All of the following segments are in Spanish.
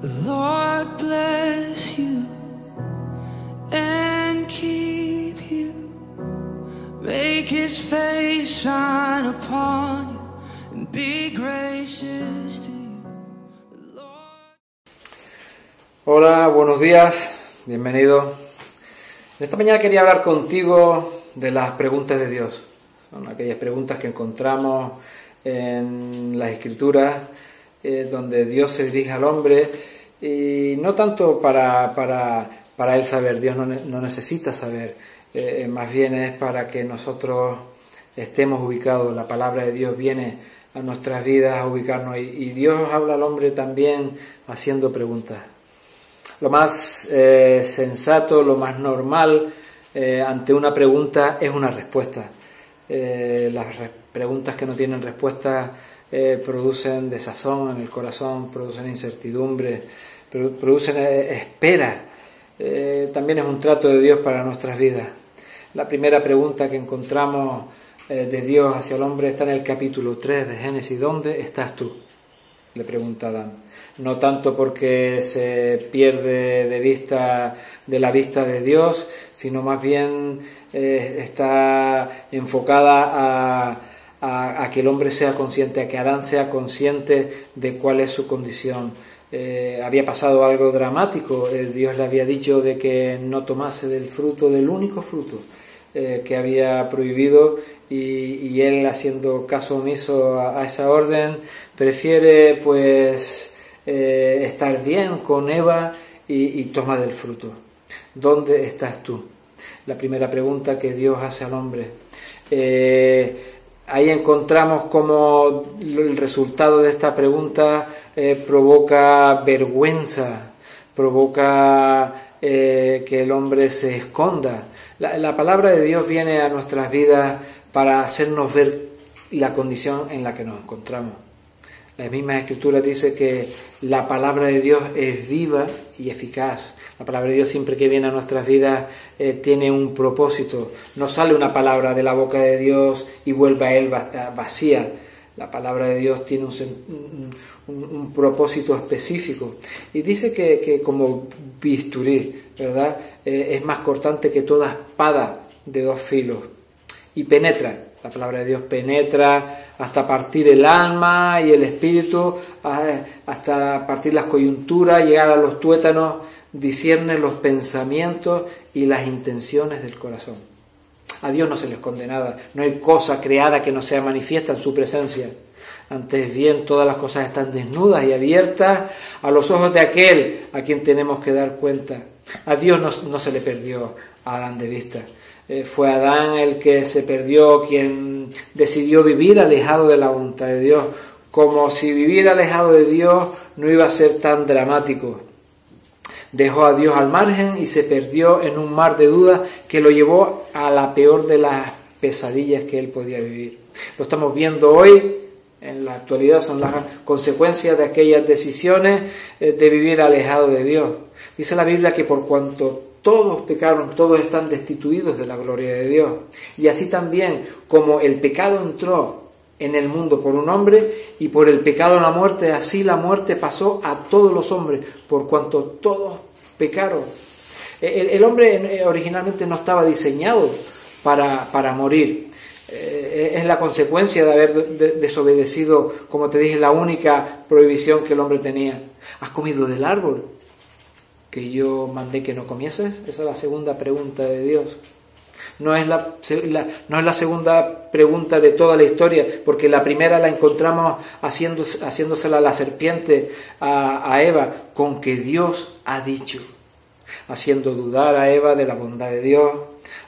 The Lord bless you and keep you. Make His face shine upon you and be gracious to you. The Lord... Hola, buenos días, bienvenido. Esta mañana quería hablar contigo de las preguntas de Dios. Son aquellas preguntas que encontramos en las Escrituras, donde Dios se dirige al hombre, y no tanto para él saber. Dios no necesita saber, más bien es para que nosotros estemos ubicados. La palabra de Dios viene a nuestras vidas a ubicarnos, y Dios habla al hombre también haciendo preguntas. Lo más sensato, lo más normal ante una pregunta es una respuesta. Las preguntas que no tienen respuesta producen desazón en el corazón, producen incertidumbre, producen espera. También es un trato de Dios para nuestras vidas. La primera pregunta que encontramos de Dios hacia el hombre está en el capítulo 3 de Génesis. ¿Dónde estás tú?, le pregunta Adán. No tanto porque se pierde de la vista de Dios, sino más bien está enfocada a que el hombre sea consciente, a que Adán sea consciente de cuál es su condición. Había pasado algo dramático. Dios le había dicho de que no tomase del fruto, del único fruto que había prohibido, y él, haciendo caso omiso a esa orden, prefiere estar bien con Eva y toma del fruto. ¿Dónde estás tú? La primera pregunta que Dios hace al hombre. Ahí encontramos cómo el resultado de esta pregunta provoca vergüenza, provoca que el hombre se esconda. La palabra de Dios viene a nuestras vidas para hacernos ver la condición en la que nos encontramos. La misma Escritura dice que la palabra de Dios es viva y eficaz. La palabra de Dios, siempre que viene a nuestras vidas, tiene un propósito. No sale una palabra de la boca de Dios y vuelve a Él vacía. La palabra de Dios tiene un propósito específico. Y dice que como bisturí, ¿verdad?, es más cortante que toda espada de dos filos. Y penetra. La palabra de Dios penetra hasta partir el alma y el espíritu, hasta partir las coyunturas, llegar a los tuétanos, discierne los pensamientos y las intenciones del corazón. A Dios no se le esconde nada. No hay cosa creada que no sea manifiesta en su presencia. Antes bien, todas las cosas están desnudas y abiertas a los ojos de aquel a quien tenemos que dar cuenta. A Dios no se le perdió a Adán de vista. Fue Adán el que se perdió, quien decidió vivir alejado de la voluntad de Dios, como si vivir alejado de Dios no iba a ser tan dramático. Dejó a Dios al margen y se perdió en un mar de dudas que lo llevó a la peor de las pesadillas que él podía vivir. Lo estamos viendo hoy, en la actualidad, son las consecuencias de aquellas decisiones de vivir alejado de Dios. Dice la Biblia que por cuanto todos pecaron, todos están destituidos de la gloria de Dios. Y así también, como el pecado entró en el mundo por un hombre, y por el pecado la muerte, así la muerte pasó a todos los hombres, por cuanto todos pecaron. El hombre originalmente no estaba diseñado para morir. Es la consecuencia de haber desobedecido, como te dije, la única prohibición que el hombre tenía. ¿Has comido del árbol que yo mandé que no comieses? Esa es la segunda pregunta de Dios. No es la segunda pregunta de toda la historia, porque la primera la encontramos haciéndosela la serpiente a Eva, con que Dios ha dicho, haciendo dudar a Eva de la bondad de Dios,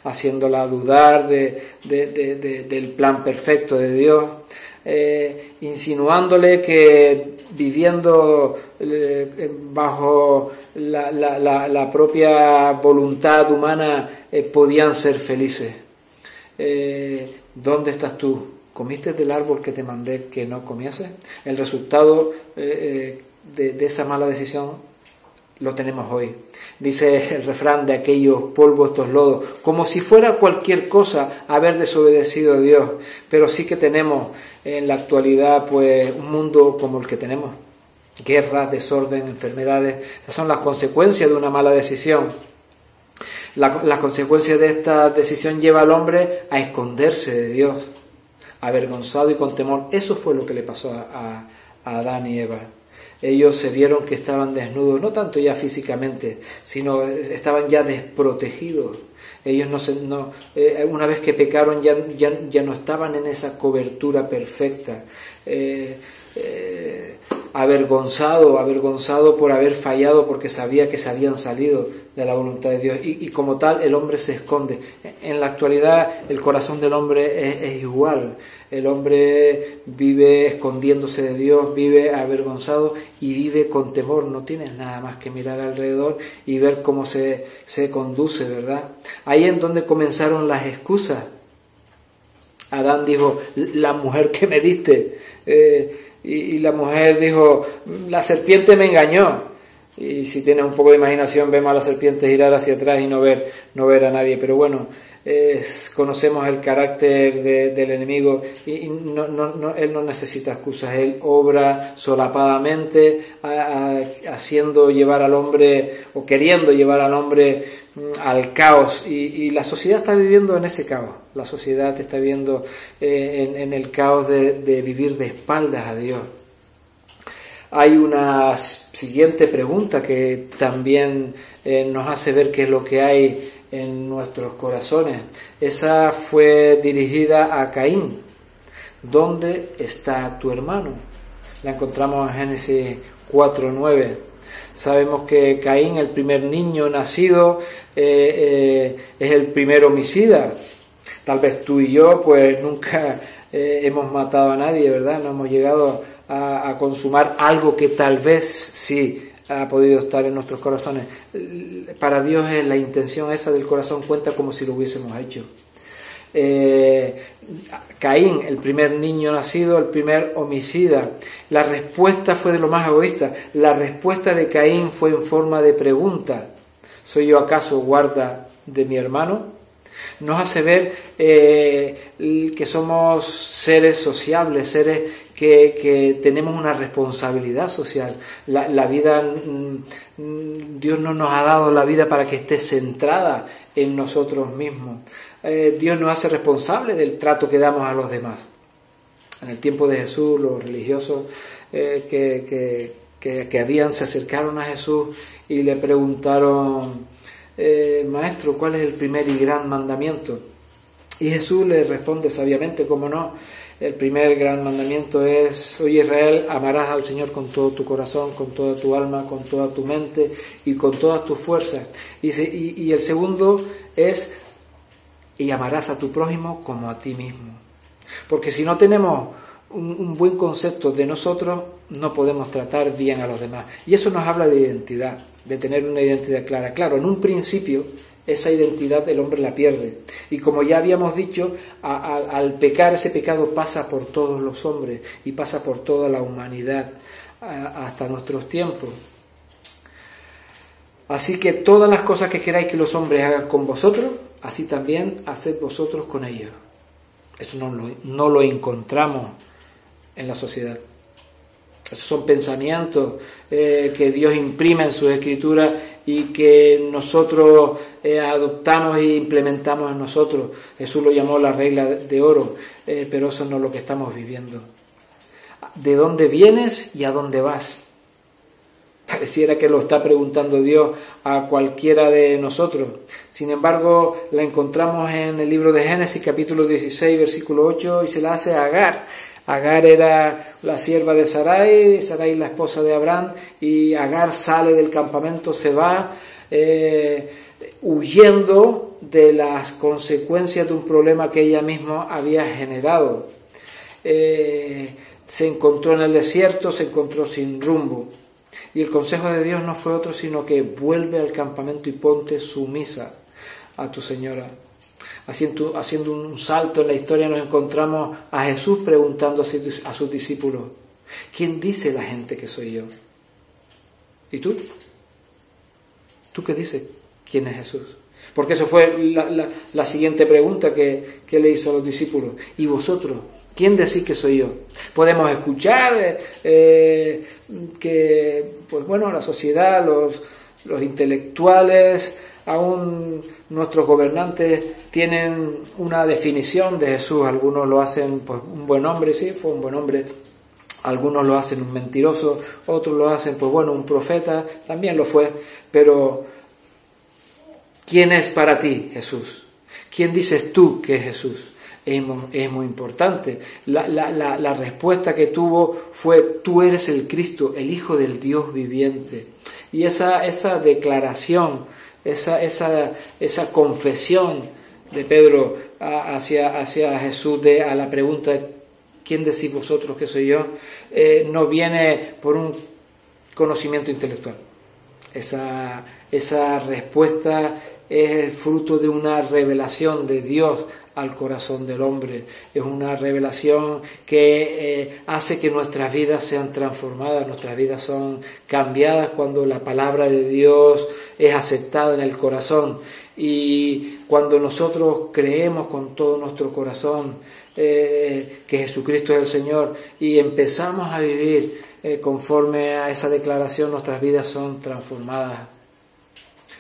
haciéndola dudar del plan perfecto de Dios, insinuándole que viviendo bajo la propia voluntad humana podían ser felices. ¿Dónde estás tú? ¿Comiste del árbol que te mandé que no comieses? El resultado de esa mala decisión lo tenemos hoy. Dice el refrán de aquellos polvos, estos lodos, como si fuera cualquier cosa haber desobedecido a Dios, pero sí que tenemos en la actualidad un mundo como el que tenemos. guerras, desorden, enfermedades. Esas son las consecuencias de una mala decisión. La consecuencia de esta decisión lleva al hombre a esconderse de Dios, avergonzado y con temor. Eso fue lo que le pasó a Adán y Eva. Ellos se vieron que estaban desnudos, no tanto ya físicamente, sino estaban ya desprotegidos. Ellos una vez que pecaron ya no estaban en esa cobertura perfecta. Avergonzado por haber fallado, porque sabía que se habían salido de la voluntad de Dios, y como tal el hombre se esconde. En la actualidad el corazón del hombre es igual. El hombre vive escondiéndose de Dios, vive avergonzado y vive con temor. No tienes nada más que mirar alrededor y ver cómo se conduce, ¿verdad? Ahí es donde comenzaron las excusas. Adán dijo: la mujer que me diste, y la mujer dijo: la serpiente me engañó. Y si tienes un poco de imaginación, vemos a la serpiente girar hacia atrás y no ver a nadie. Pero bueno, conocemos el carácter del enemigo, y él no necesita excusas. Él obra solapadamente, haciendo llevar al hombre, o queriendo llevar al hombre al caos, y la sociedad está viviendo en ese caos. La sociedad está viviendo en el caos de vivir de espaldas a Dios. Hay una siguiente pregunta que también nos hace ver qué es lo que hay en nuestros corazones. Esa fue dirigida a Caín. ¿Dónde está tu hermano? La encontramos en Génesis 4:9. Sabemos que Caín, el primer niño nacido, es el primer homicida. Tal vez tú y yo pues nunca hemos matado a nadie, ¿verdad? No hemos llegado a consumar algo que tal vez sí ha podido estar en nuestros corazones. Para Dios es la intención esa del corazón, cuenta como si lo hubiésemos hecho. Caín, el primer niño nacido, el primer homicida. La respuesta fue de lo más egoísta. La respuesta de Caín fue en forma de pregunta: ¿soy yo acaso guarda de mi hermano? Nos hace ver que somos seres sociables, seres que tenemos una responsabilidad social. La vida, Dios no nos ha dado la vida para que esté centrada en nosotros mismos. Dios nos hace responsables del trato que damos a los demás. En el tiempo de Jesús, los religiosos que se acercaron a Jesús y le preguntaron: Maestro, ¿cuál es el primer y gran mandamiento? Y Jesús le responde sabiamente: ¿cómo no? El primer gran mandamiento es: oye Israel, amarás al Señor con todo tu corazón, con toda tu alma, con toda tu mente y con todas tus fuerzas. Y el segundo es: y amarás a tu prójimo como a ti mismo. Porque si no tenemos un buen concepto de nosotros, no podemos tratar bien a los demás. Y eso nos habla de identidad, de tener una identidad clara. Claro, en un principio esa identidad el hombre la pierde. Y como ya habíamos dicho, al pecar, ese pecado pasa por todos los hombres y pasa por toda la humanidad hasta nuestros tiempos. Así que todas las cosas que queráis que los hombres hagan con vosotros, así también haced vosotros con ellos. Eso no lo encontramos en la sociedad. Esos son pensamientos que Dios imprime en sus escrituras y que nosotros adoptamos e implementamos en nosotros. Jesús lo llamó la regla de oro, pero eso no es lo que estamos viviendo. ¿De dónde vienes y a dónde vas? Pareciera que lo está preguntando Dios a cualquiera de nosotros. Sin embargo, la encontramos en el libro de Génesis, capítulo 16, versículo 8, y se la hace a Agar. Agar era la sierva de Sarai, Sarai la esposa de Abraham, y Agar sale del campamento, se va huyendo de las consecuencias de un problema que ella misma había generado. Se encontró en el desierto, se encontró sin rumbo. Y el consejo de Dios no fue otro sino que vuelve al campamento y ponte sumisa a tu señora. Haciendo un salto en la historia, nos encontramos a Jesús preguntando a sus discípulos: ¿quién dice la gente que soy yo? ¿Y tú? ¿Tú qué dices? ¿Quién es Jesús? Porque eso fue la siguiente pregunta que le hizo a los discípulos. ¿Y vosotros? ¿Quién decís que soy yo? Podemos escuchar que, pues bueno, la sociedad, los intelectuales, aún nuestros gobernantes tienen una definición de Jesús. Algunos lo hacen, pues, un buen hombre, sí, fue un buen hombre. Algunos lo hacen un mentiroso, otros lo hacen, pues bueno, un profeta, también lo fue. Pero, ¿quién es para ti Jesús? ¿Quién dices tú que es Jesús? Es muy importante. La respuesta que tuvo fue: tú eres el Cristo, el Hijo del Dios viviente. Y esa declaración, esa confesión de Pedro hacia Jesús, a la pregunta ¿quién decís vosotros que soy yo?, no viene por un conocimiento intelectual. Esa respuesta es el fruto de una revelación de Dios al corazón del hombre. Es una revelación que hace que nuestras vidas sean transformadas, nuestras vidas son cambiadas cuando la palabra de Dios es aceptada en el corazón. Y cuando nosotros creemos con todo nuestro corazón que Jesucristo es el Señor y empezamos a vivir conforme a esa declaración, nuestras vidas son transformadas.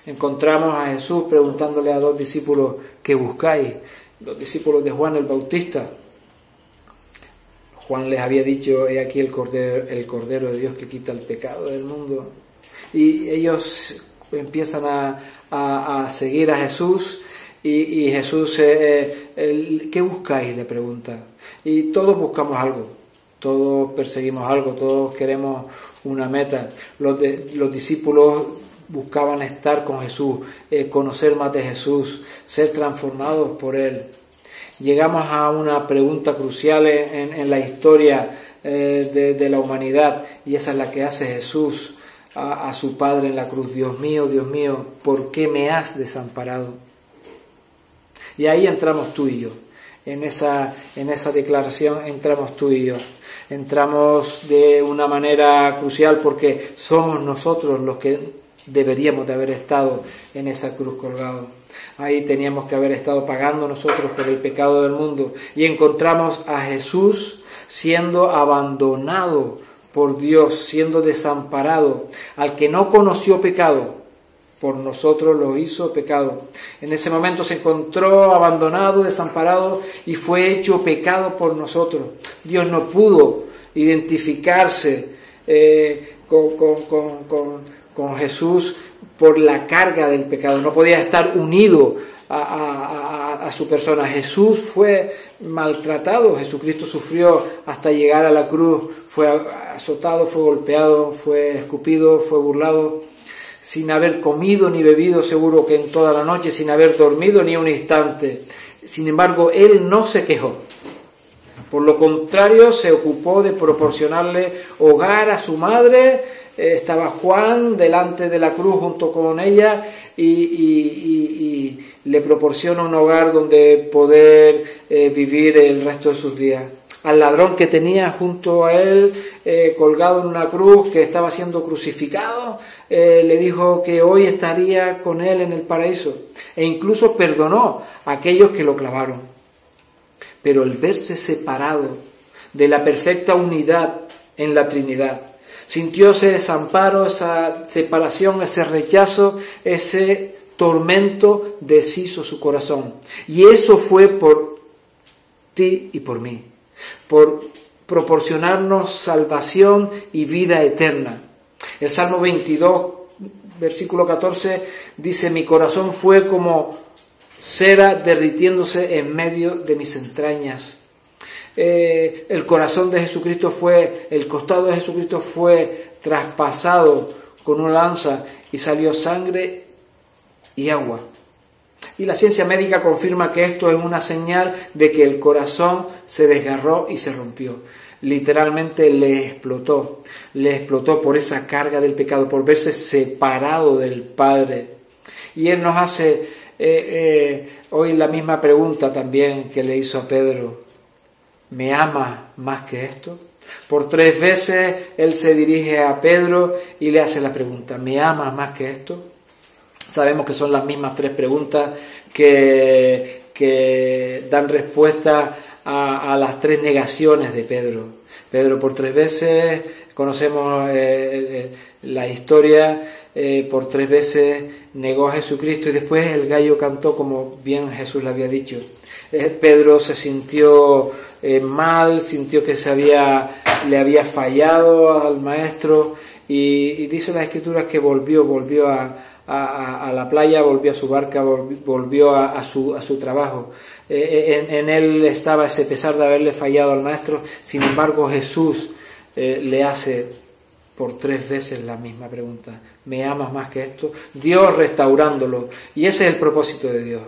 Encontramos a Jesús preguntándole a dos discípulos: ¿qué buscáis? Los discípulos de Juan el Bautista. Juan les había dicho: he aquí el Cordero de Dios que quita el pecado del mundo. Y ellos empiezan a seguir a Jesús, y Jesús, ¿qué buscáis?, le pregunta. Y todos buscamos algo, todos perseguimos algo, todos queremos una meta. Los discípulos buscaban estar con Jesús, conocer más de Jesús, ser transformados por Él. Llegamos a una pregunta crucial en la historia de la humanidad, y esa es la que hace Jesús a su Padre en la cruz: Dios mío, ¿por qué me has desamparado? Y ahí entramos tú y yo. En esa declaración entramos tú y yo. Entramos de una manera crucial porque somos nosotros los que deberíamos de haber estado en esa cruz colgado. Ahí teníamos que haber estado pagando nosotros por el pecado del mundo. Y encontramos a Jesús siendo abandonado por Dios, siendo desamparado. Al que no conoció pecado, por nosotros lo hizo pecado. En ese momento se encontró abandonado, desamparado, y fue hecho pecado por nosotros. Dios no pudo identificarse con Jesús por la carga del pecado. No podía estar unido a su persona. Jesús fue maltratado. Jesucristo sufrió hasta llegar a la cruz. Fue azotado, fue golpeado, fue escupido, fue burlado, sin haber comido ni bebido, seguro que en toda la noche, sin haber dormido ni un instante. Sin embargo, Él no se quejó. Por lo contrario, se ocupó de proporcionarle hogar a su madre. Estaba Juan delante de la cruz junto con ella y le proporciona un hogar donde poder vivir el resto de sus días. Al ladrón que tenía junto a él, colgado en una cruz, que estaba siendo crucificado, le dijo que hoy estaría con él en el paraíso, e incluso perdonó a aquellos que lo clavaron. Pero el verse separado de la perfecta unidad en la Trinidad, sintió ese desamparo, esa separación, ese rechazo, ese tormento deshizo su corazón. Y eso fue por ti y por mí, por proporcionarnos salvación y vida eterna. El Salmo 22, versículo 14, dice: mi corazón fue como cera derritiéndose en medio de mis entrañas. El corazón de Jesucristo el costado de Jesucristo fue traspasado con una lanza y salió sangre y agua. Y la ciencia médica confirma que esto es una señal de que el corazón se desgarró y se rompió. Literalmente le explotó por esa carga del pecado, por verse separado del Padre. Y Él nos hace hoy la misma pregunta también que le hizo a Pedro: ¿me amas más que esto? Por 3 veces Él se dirige a Pedro y le hace la pregunta: ¿me amas más que esto? Sabemos que son las mismas 3 preguntas que dan respuesta a las 3 negaciones de Pedro. Pedro por 3 veces, conocemos la historia, por 3 veces negó a Jesucristo y después el gallo cantó, como bien Jesús le había dicho. Pedro se sintió mal, sintió que le había fallado al maestro y dice la Escritura que volvió a la playa, volvió a su barca, volvió a su trabajo. En él estaba ese pesar de haberle fallado al maestro. Sin embargo, Jesús le hace por 3 veces la misma pregunta: ¿me amas más que esto? Dios restaurándolo, y ese es el propósito de Dios.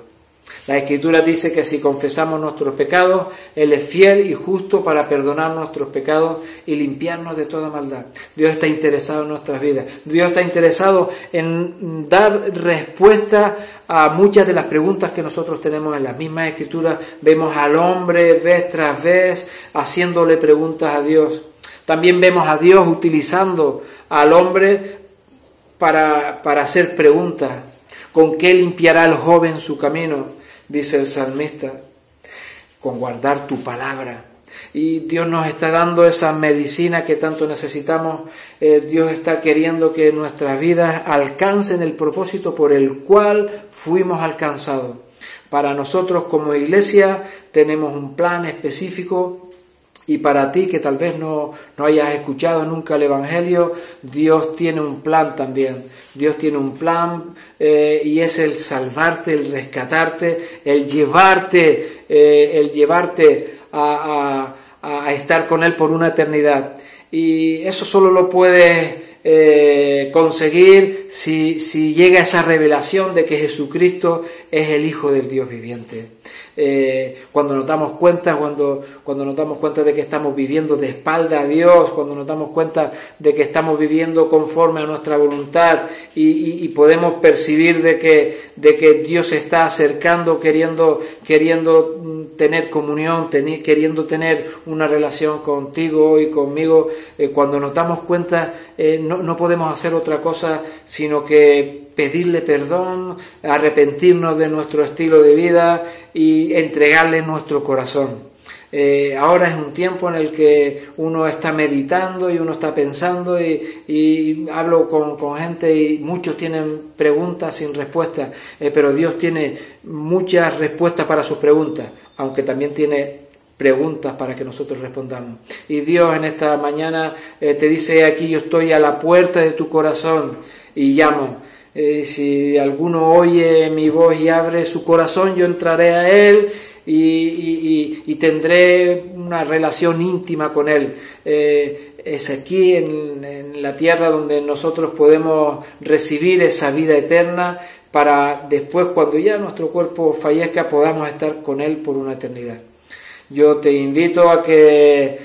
La Escritura dice que si confesamos nuestros pecados, Él es fiel y justo para perdonar nuestros pecados y limpiarnos de toda maldad. Dios está interesado en nuestras vidas. Dios está interesado en dar respuesta a muchas de las preguntas que nosotros tenemos en las mismas Escrituras. Vemos al hombre vez tras vez haciéndole preguntas a Dios. También vemos a Dios utilizando al hombre para hacer preguntas. ¿Con qué limpiará el joven su camino? Dice el salmista: con guardar tu palabra. Y Dios nos está dando esa medicina que tanto necesitamos. Dios está queriendo que nuestras vidas alcancen el propósito por el cual fuimos alcanzados. Para nosotros como iglesia tenemos un plan específico. Y para ti que tal vez no hayas escuchado nunca el Evangelio, Dios tiene un plan también. Dios tiene un plan y es el salvarte, el rescatarte, el llevarte a estar con Él por una eternidad. Y eso solo lo puedes conseguir si llega esa revelación de que Jesucristo es el Hijo del Dios viviente. Cuando nos damos cuenta, cuando nos damos cuenta de que estamos viviendo de espalda a Dios, cuando nos damos cuenta de que estamos viviendo conforme a nuestra voluntad y podemos percibir de que Dios se está acercando, queriendo tener comunión, queriendo tener una relación contigo y conmigo, cuando nos damos cuenta no podemos hacer otra cosa sino que pedirle perdón, arrepentirnos de nuestro estilo de vida y entregarle nuestro corazón. Ahora es un tiempo en el que uno está meditando y uno está pensando y hablo con gente y muchos tienen preguntas sin respuesta, pero Dios tiene muchas respuestas para sus preguntas, aunque también tiene preguntas para que nosotros respondamos. Y Dios en esta mañana te dice: aquí yo estoy a la puerta de tu corazón y llamo. Si alguno oye mi voz y abre su corazón, yo entraré a él y tendré una relación íntima con él. Es aquí en la tierra donde nosotros podemos recibir esa vida eterna para después, cuando ya nuestro cuerpo fallezca, podamos estar con él por una eternidad. Yo te invito a que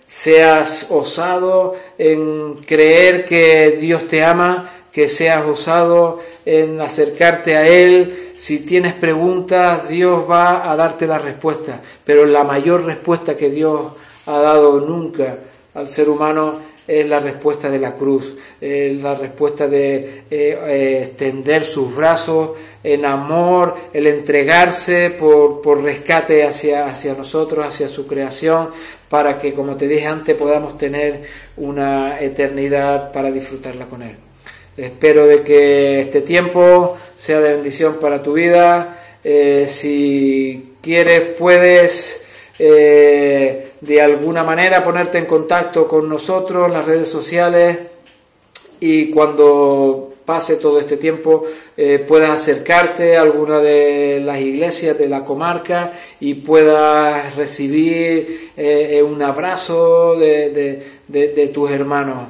seas osado en creer que Dios te ama, que seas osado en acercarte a Él. Si tienes preguntas, Dios va a darte la respuesta, pero la mayor respuesta que Dios ha dado nunca al ser humano es la respuesta de la cruz, es la respuesta de extender sus brazos en amor, el entregarse por rescate hacia nosotros, hacia su creación, para que, como te dije antes, podamos tener una eternidad para disfrutarla con Él. Espero de que este tiempo sea de bendición para tu vida. Si quieres, puedes de alguna manera ponerte en contacto con nosotros en las redes sociales, y cuando pase todo este tiempo puedas acercarte a alguna de las iglesias de la comarca y puedas recibir un abrazo de tus hermanos.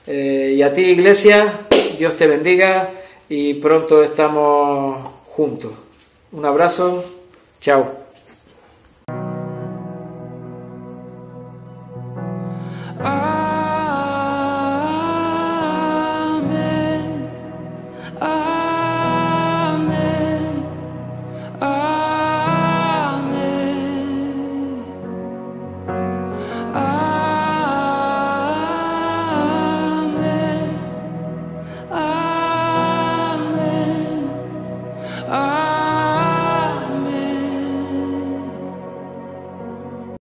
Y a ti, iglesia, Dios te bendiga y pronto estamos juntos. Un abrazo, chao.